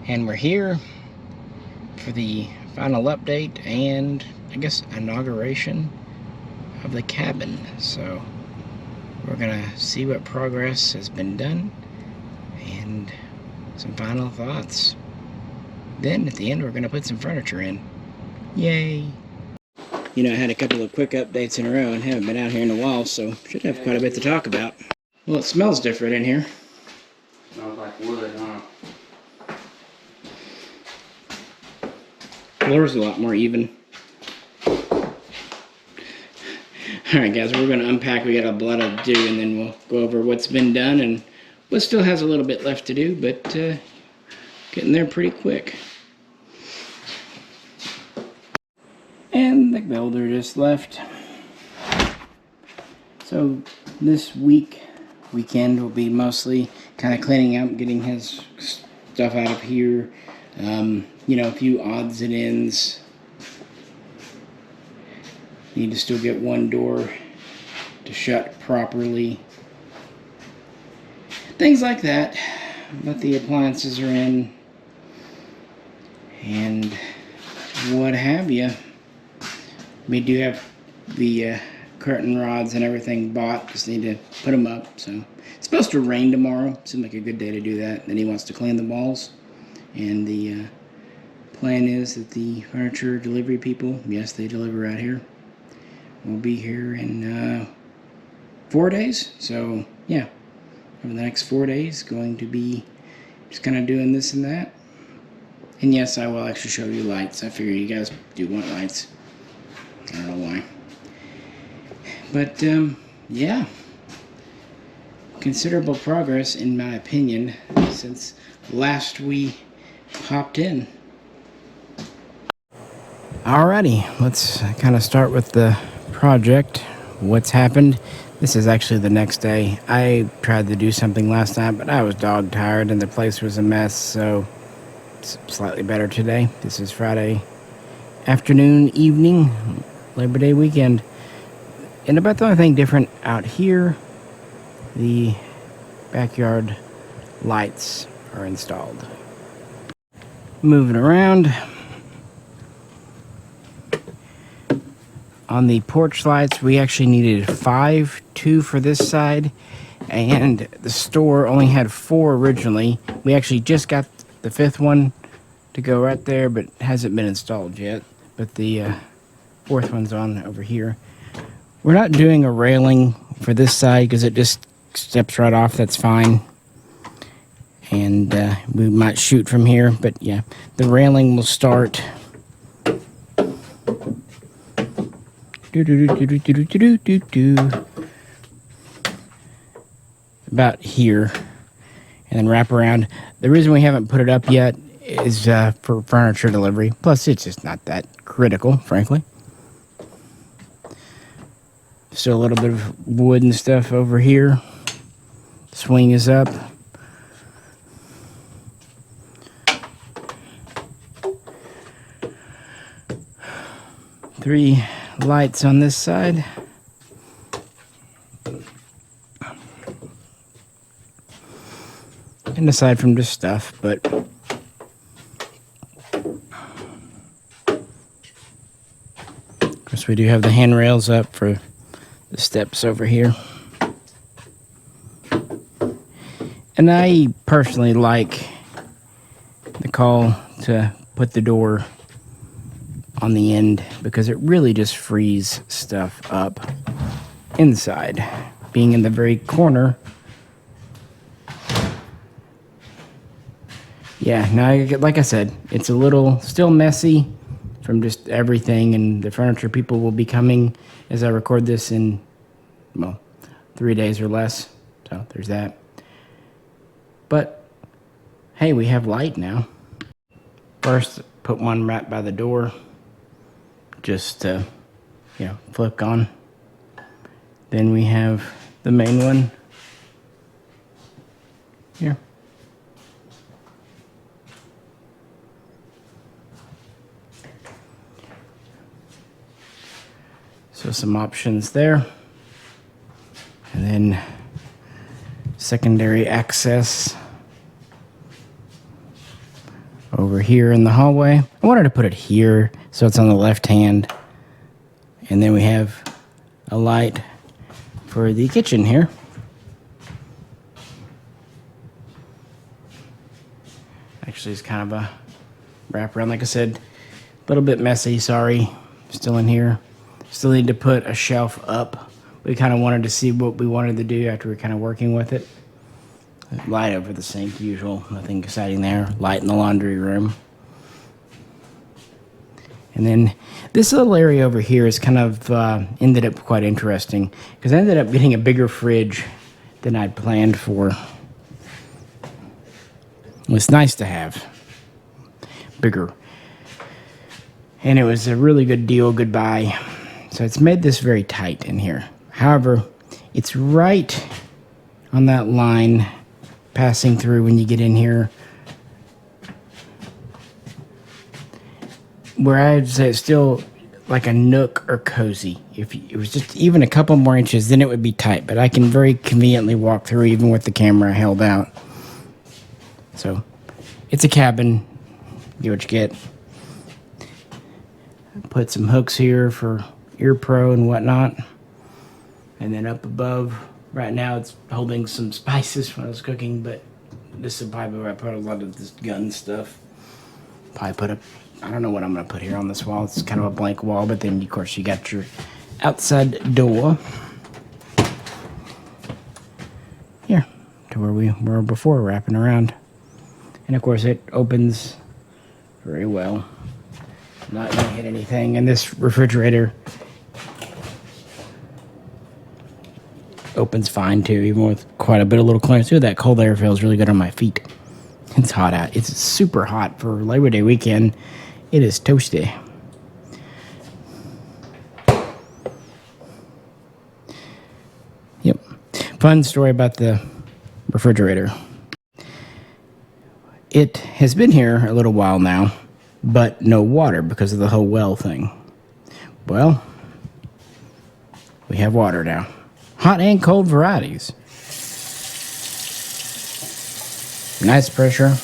And we're here for the final update and, I guess, inauguration of the cabin. So we're gonna see what progress has been done and some final thoughts. Then at the end we're gonna put some furniture in. Yay! You know, I had a couple of quick updates in a row and haven't been out here in a while, so should have quite a bit to talk about. Well, it smells different in here. Smells like wood, huh? Floor's a lot more even. Alright guys, we're going to unpack. We got a lot to do, and then we'll go over what's been done and what still has a little bit left to do, but getting there pretty quick. And the builder just left. So this weekend will be mostly kind of cleaning up, getting his stuff out of here. You know, a few odds and ends. Need to still get one door to shut properly. Things like that. But the appliances are in. And what have you. We do have the curtain rods and everything bought. Just need to put them up. So it's supposed to rain tomorrow. Seems like a good day to do that. Then he wants to clean the walls. And the plan is that the furniture delivery people, yes, they deliver out here, will be here in 4 days. So yeah, over the next 4 days, going to be just kind of doing this and that. And yes, I will actually show you lights. I figure you guys do want lights. I don't know why. But yeah, considerable progress in my opinion since last we popped in. Alrighty, let's kind of start with the project. What's happened? This is actually the next day. I tried to do something last night, but I was dog tired and the place was a mess, so it's slightly better today. This is Friday afternoon, evening, Labor Day weekend. And about the only thing different out here, the backyard lights are installed. Moving around. On the porch lights, we actually needed 5, 2 for this side, and the store only had 4 originally. We actually just got the 5th one to go right there, but it hasn't been installed yet. But the 4th one's on over here. We're not doing a railing for this side because it just steps right off. That's fine. And we might shoot from here, but yeah, the railing will start about here and then wrap around. The reason we haven't put it up yet is for furniture delivery. Plus, it's just not that critical, frankly. Still a little bit of wood and stuff over here. Swing is up. Three lights on this side. And aside from just stuff, but of course we do have the handrails up for the steps over here. And I personally like the call to put the door on the end because it really just frees stuff up inside. Being in the very corner. Yeah, now like I said, it's a little still messy from just everything, and the furniture people will be coming as I record this in, well, 3 days or less. So there's that. But hey, we have light now. First, put one right by the door. Just to, you know, flick on. Then we have the main one here. So some options there. And then secondary access here in the hallway. I wanted to put it here so it's on the left hand. And then we have a light for the kitchen here. Actually, it's kind of a wraparound. Like I said, a little bit messy, sorry. Still in here. Still need to put a shelf up. We kind of wanted to see what we wanted to do after we were kind of working with it. Light over the sink, usual. Nothing exciting there. Light in the laundry room. And then this little area over here is kind of ended up quite interesting because I ended up getting a bigger fridge than I'd planned for. It was nice to have bigger. And it was a really good deal, good buy. So it's made this very tight in here. However, it's right on that line passing through when you get in here, where I'd say it's still like a nook or cozy. If it was just even a couple more inches, then it would be tight. But I can very conveniently walk through even with the camera held out. So it's a cabin. Get what you get. Put some hooks here for ear pro and whatnot. And then up above, right now it's holding some spices when I was cooking, but this is probably where I put a lot of this gun stuff. Probably put a, I don't know what I'm going to put here on this wall. It's kind of a blank wall, but then of course you got your outside door. Here, to where we were before, wrapping around. And of course it opens very well. Not going to hit anything. And this refrigerator opens fine too, even with quite a bit of little clearance. Ooh, that cold air feels really good on my feet. It's hot out. It's super hot for Labor Day weekend. It is toasty. Yep. Fun story about the refrigerator. It has been here a little while now, but no water because of the whole well thing. Well, we have water now. Hot and cold varieties. Nice pressure.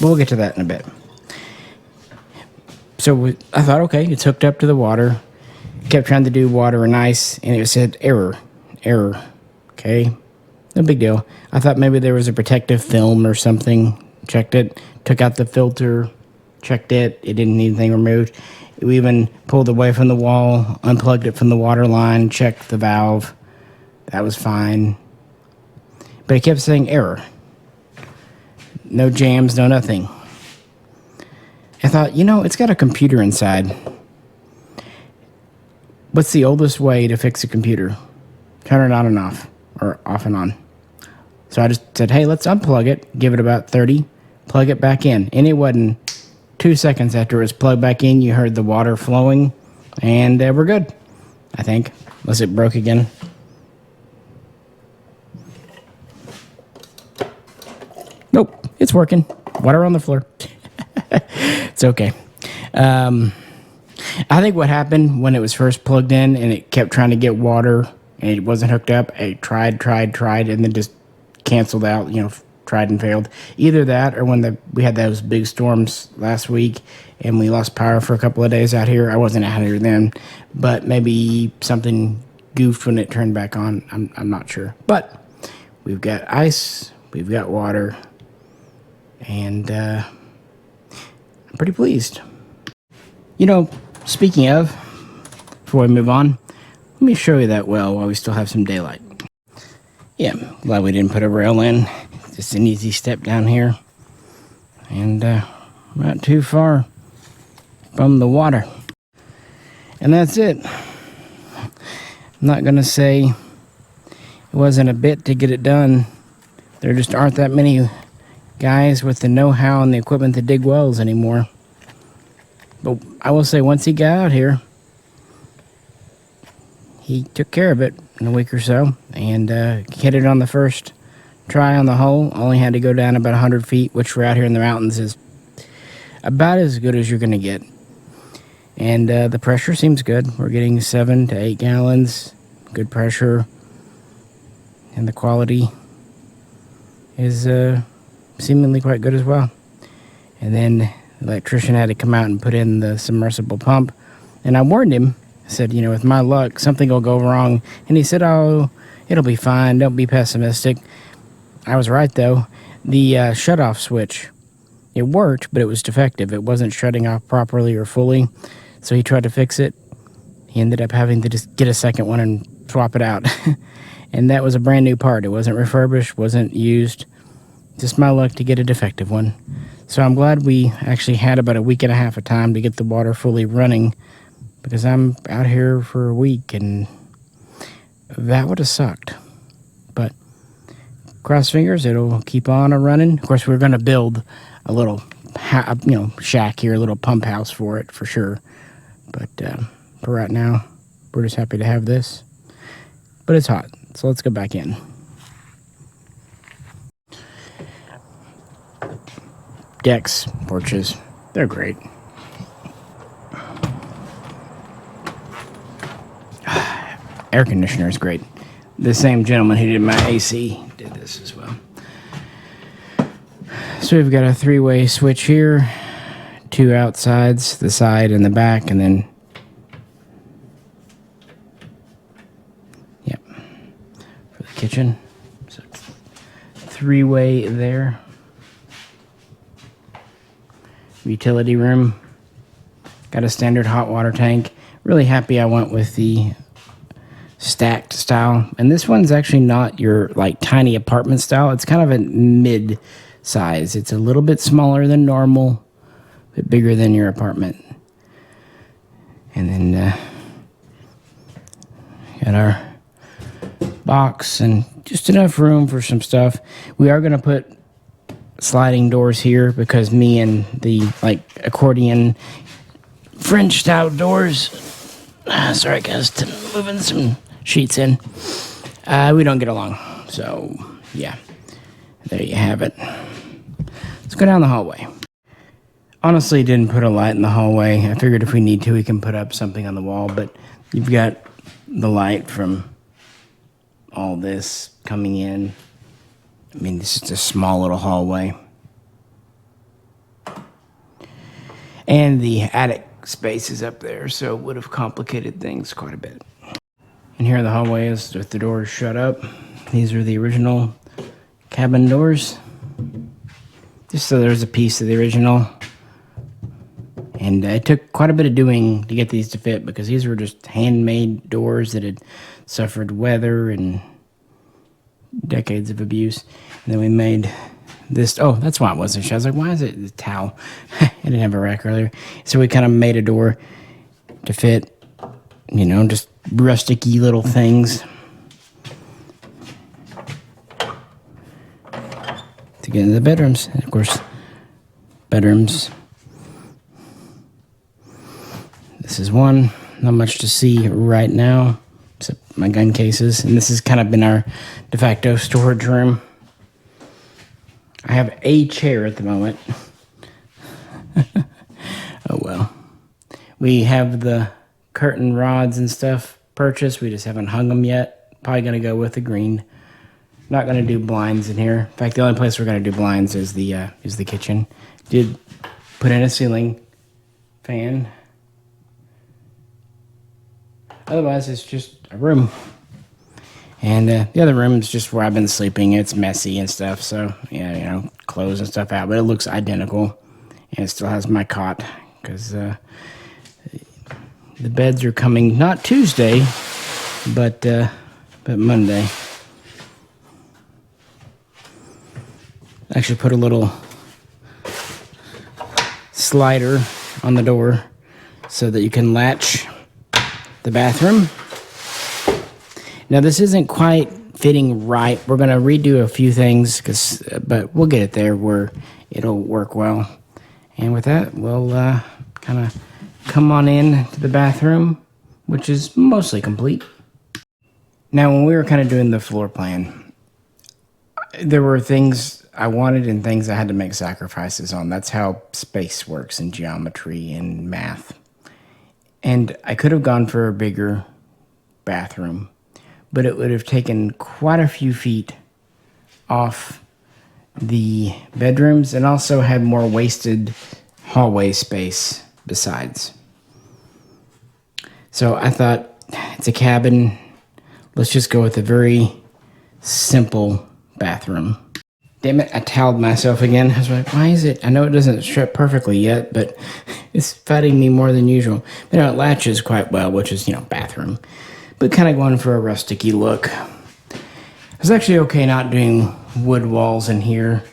We'll get to that in a bit. So I thought, okay, it's hooked up to the water. Kept trying to do water and ice, and it said error. Okay, no big deal. I thought maybe there was a protective film or something. Checked it, took out the filter, checked it. It didn't need anything removed. We even pulled away from the wall, unplugged it from the water line, checked the valve. That was fine. But it kept saying error. No jams, no nothing. I thought, it's got a computer inside. What's the oldest way to fix a computer? Turn it on and off, or off and on. So I just said, hey, let's unplug it, give it about 30, plug it back in. And it wasn't 2 seconds after it was plugged back in, you heard the water flowing, and we're good, I think, unless it broke again. Nope, it's working. Water on the floor. It's okay. I think what happened when it was first plugged in and it kept trying to get water and it wasn't hooked up, it tried, and then just canceled out, tried and failed. Either that or when we had those big storms last week and we lost power for a couple of days out here. I wasn't out here then, but maybe something goofed when it turned back on. I'm not sure. But we've got ice, we've got water, and I'm pretty pleased. Speaking of, before we move on, let me show you that well while we still have some daylight. Yeah, glad we didn't put a rail in. Just an easy step down here. And not too far from the water. And that's it. I'm not going to say it wasn't a bit to get it done. There just aren't that many guys with the know-how and the equipment to dig wells anymore. But I will say, once he got out here, he took care of it in a week or so and hit it on the first try on the hole. Only had to go down about 100 feet, which for out here in the mountains is about as good as you're going to get. And the pressure seems good. We're getting 7 to 8 gallons, good pressure, and the quality is seemingly quite good as well. And then the electrician had to come out and put in the submersible pump. And I warned him. I said, you know, with my luck, something will go wrong. And he said, oh, it'll be fine. Don't be pessimistic. I was right, though. The shutoff switch, it worked, but it was defective. It wasn't shutting off properly or fully. So he tried to fix it. He ended up having to just get a second one and swap it out. And that was a brand new part. It wasn't refurbished, wasn't used. Just my luck to get a defective one. So I'm glad we actually had about a week and a half of time to get the water fully running, because I'm out here for a week and that would have sucked. But cross fingers, it'll keep on running. Of course, we're going to build a little, shack here, a little pump house for it for sure. But for right now, we're just happy to have this. But it's hot, so let's go back in. Decks, porches, they're great. Air conditioner is great. The same gentleman who did my AC did this as well. So we've got a 3-way switch here, 2 outsides, the side and the back, and then, yep, for the kitchen. So 3-way there. Utility room. Got a standard hot water tank. Really happy I went with the stacked style. And this one's actually not your like tiny apartment style. It's kind of a mid size. It's a little bit smaller than normal, but bigger than your apartment. And then got our box and just enough room for some stuff. We are going to put sliding doors here because me and the like accordion French style doors, sorry guys, moving some sheets in, we don't get along. So yeah, there you have it. Let's go down the hallway. Honestly, didn't put a light in the hallway. I figured if we need to, we can put up something on the wall, but you've got the light from all this coming in. I mean, this is a small little hallway. And the attic space is up there, so it would have complicated things quite a bit. And here the hallway is with the doors shut up. These are the original cabin doors. Just so there's a piece of the original. And it took quite a bit of doing to get these to fit, because these were just handmade doors that had suffered weather and decades of abuse. And then we made this. Oh, that's why it wasn't. I was like, why is it the towel? I didn't have a rack earlier. So we kind of made a door to fit, just rustic-y little things to get into the bedrooms. And of course, bedrooms. This is one. Not much to see right now, except my gun cases. And this has kind of been our de facto storage room. I have a chair at the moment. Oh well. We have the curtain rods and stuff purchased. We just haven't hung them yet. Probably going to go with the green. Not going to do blinds in here. In fact, the only place we're going to do blinds is the kitchen. Did put in a ceiling fan. Otherwise, it's just a room. And the other room is just where I've been sleeping. It's messy and stuff, so, yeah, clothes and stuff out. But it looks identical. And it still has my cot, because the beds are coming, not Tuesday, but Monday. Actually put a little slider on the door so that you can latch the bathroom. Now this isn't quite fitting right. We're going to redo a few things, but we'll get it there where it'll work well. And with that, we'll kind of come on in to the bathroom, which is mostly complete. Now, when we were kind of doing the floor plan, there were things I wanted and things I had to make sacrifices on. That's how space works in geometry and math. And I could have gone for a bigger bathroom, but it would have taken quite a few feet off the bedrooms and also had more wasted hallway space besides. So I thought, it's a cabin, let's just go with a very simple bathroom. Damn it, I toweled myself again. I was like, why is it? I know it doesn't strip perfectly yet, but it's fighting me more than usual. But it latches quite well, which is, bathroom. But kind of going for a rustic-y look. I was actually okay not doing wood walls in here.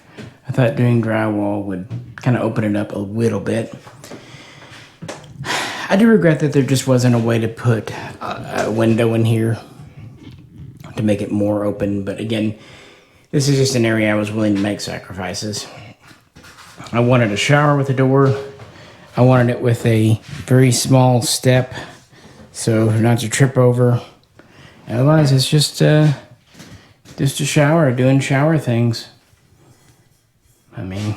I thought doing drywall would kind of open it up a little bit. I do regret that there just wasn't a way to put a window in here to make it more open, but again, this is just an area I was willing to make sacrifices. I wanted a shower with a door. I wanted it with a very small step, so not to trip over. Otherwise, it's just a shower, doing shower things. I mean,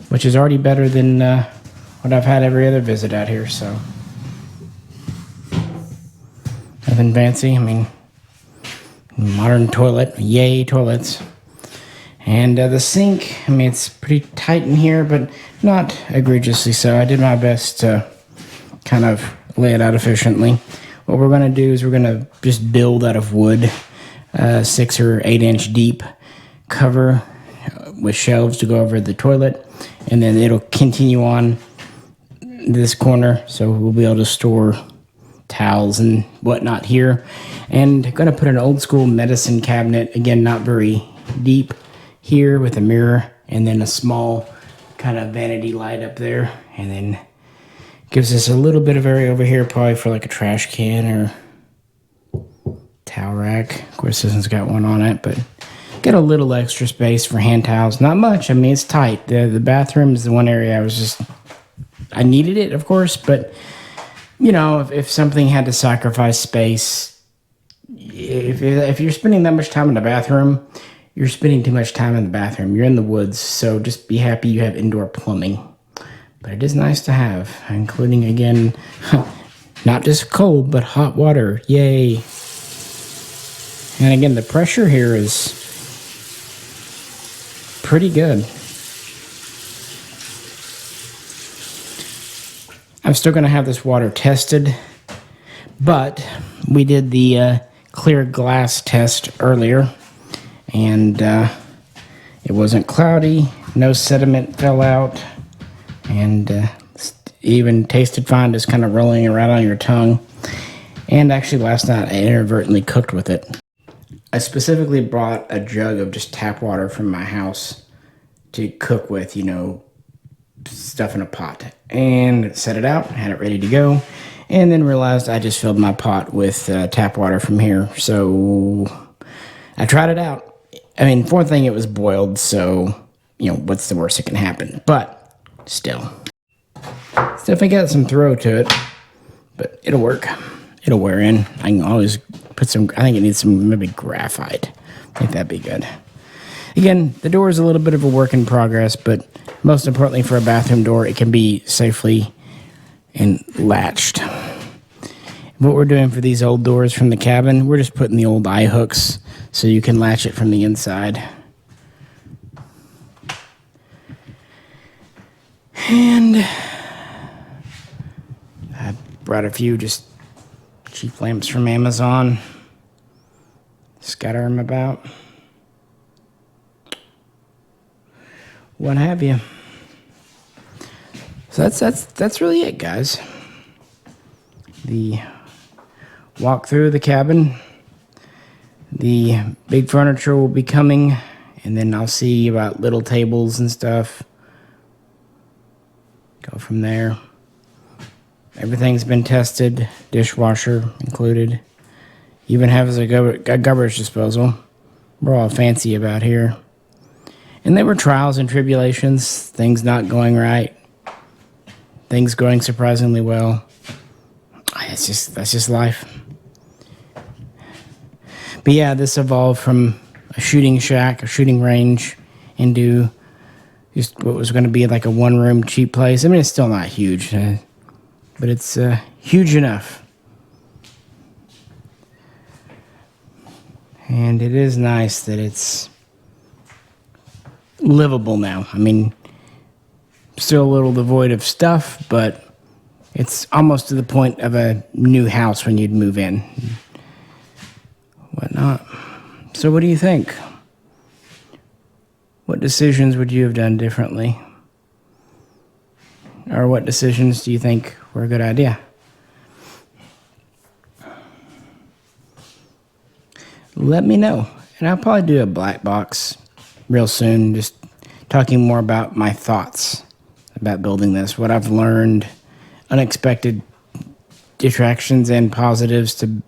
which is already better than what I've had every other visit out here, so. Nothing fancy, I mean, modern toilet, yay toilets. And the sink, I mean, it's pretty tight in here, but not egregiously so. I did my best to kind of lay it out efficiently. What we're going to do is we're going to just build out of wood, 6 or 8 inch deep cover with shelves to go over the toilet, and then it'll continue on this corner, so we'll be able to store towels and whatnot here. And going to put an old school medicine cabinet, again, not very deep, here with a mirror, and then a small kind of vanity light up there, and then gives us a little bit of area over here, probably for like a trash can or towel rack. Of course, this one's got one on it, but got a little extra space for hand towels. Not much. I mean, it's tight. The bathroom is the one area I needed it, of course, but if something had to sacrifice space, if you're spending that much time in the bathroom, you're spending too much time in the bathroom. You're in the woods, so just be happy you have indoor plumbing. But it is nice to have, including, again, not just cold, but hot water. Yay. And again, the pressure here is pretty good. I'm still going to have this water tested, but we did the clear glass test earlier, and it wasn't cloudy, no sediment fell out, and even tasted fine, just kind of rolling around on your tongue. And actually last night I inadvertently cooked with it. I specifically brought a jug of just tap water from my house to cook with, stuff in a pot, and set it out, had it ready to go, and then realized I just filled my pot with tap water from here. So I tried it out. I mean, for one thing, it was boiled, so what's the worst that can happen? But still, it's definitely got some throw to it, but it'll work. It'll wear in. I can always put some, I think it needs some maybe graphite. I think that'd be good. Again, the door is a little bit of a work in progress, but most importantly for a bathroom door, it can be safely and latched. What we're doing for these old doors from the cabin, we're just putting the old eye hooks so you can latch it from the inside. And I brought a few just cheap lamps from Amazon. Scatter them about. What have you. So that's really it, guys. The walk through the cabin. The big furniture will be coming, and then I'll see about little tables and stuff. Go from there. Everything's been tested, dishwasher included. Even have a garbage disposal. We're all fancy about here. And there were trials and tribulations, things not going right, things going surprisingly well. That's just life. But yeah, this evolved from a shooting shack, a shooting range, into just what was going to be like a one-room cheap place. I mean, it's still not huge, but it's huge enough. And it is nice that it's livable now. I mean, still a little devoid of stuff, but it's almost to the point of a new house when you'd move in. Whatnot. So what do you think? What decisions would you have done differently? Or what decisions do you think were a good idea? Let me know. And I'll probably do a black box real soon, just talking more about my thoughts about building this, what I've learned, unexpected detractions and positives to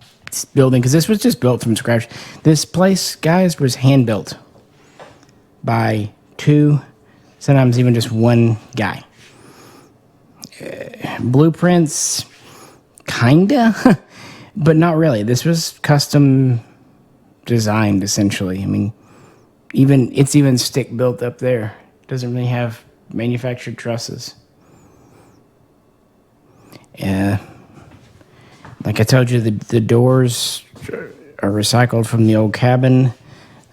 building, because this was just built from scratch. This place, guys, was hand built by 2, sometimes even just 1 guy. Blueprints, kinda, but not really. This was custom designed, essentially. I mean, it's even stick built up there. Doesn't really have manufactured trusses. Yeah, like I told you, the doors are recycled from the old cabin.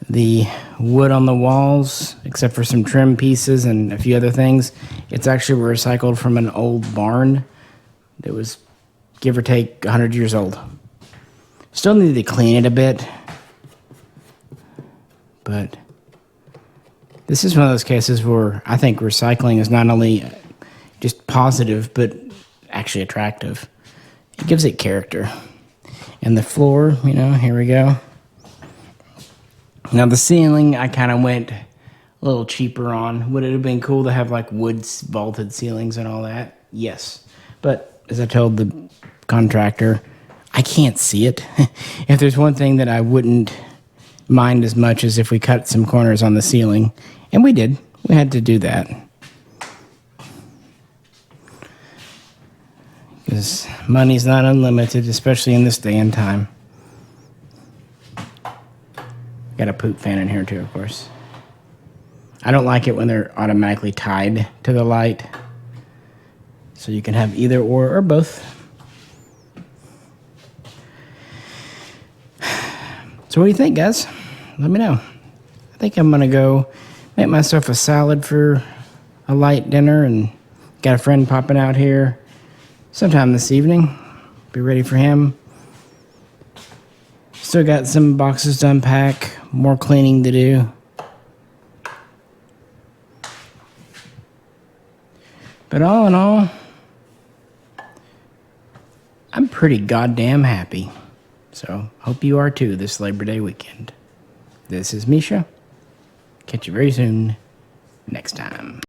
The wood on the walls, except for some trim pieces and a few other things, it's actually recycled from an old barn that was, give or take, 100 years old. Still need to clean it a bit, but this is one of those cases where I think recycling is not only just positive, but actually attractive. It gives it character. And the floor, here we go. Now the ceiling, I kind of went a little cheaper on. Would it have been cool to have like wood vaulted ceilings and all that? Yes. But as I told the contractor, I can't see it. If there's one thing that I wouldn't mind as much as if we cut some corners on the ceiling. And we did. We had to do that. Because money's not unlimited, especially in this day and time. Got a poop fan in here too, of course. I don't like it when they're automatically tied to the light. So you can have either or both. So what do you think, guys? Let me know. I think I'm going to go make myself a salad for a light dinner, and got a friend popping out here sometime this evening. Be ready for him. Still got some boxes to unpack, more cleaning to do. But all in all, I'm pretty goddamn happy. So, hope you are too this Labor Day weekend. This is Misha. Catch you very soon next time.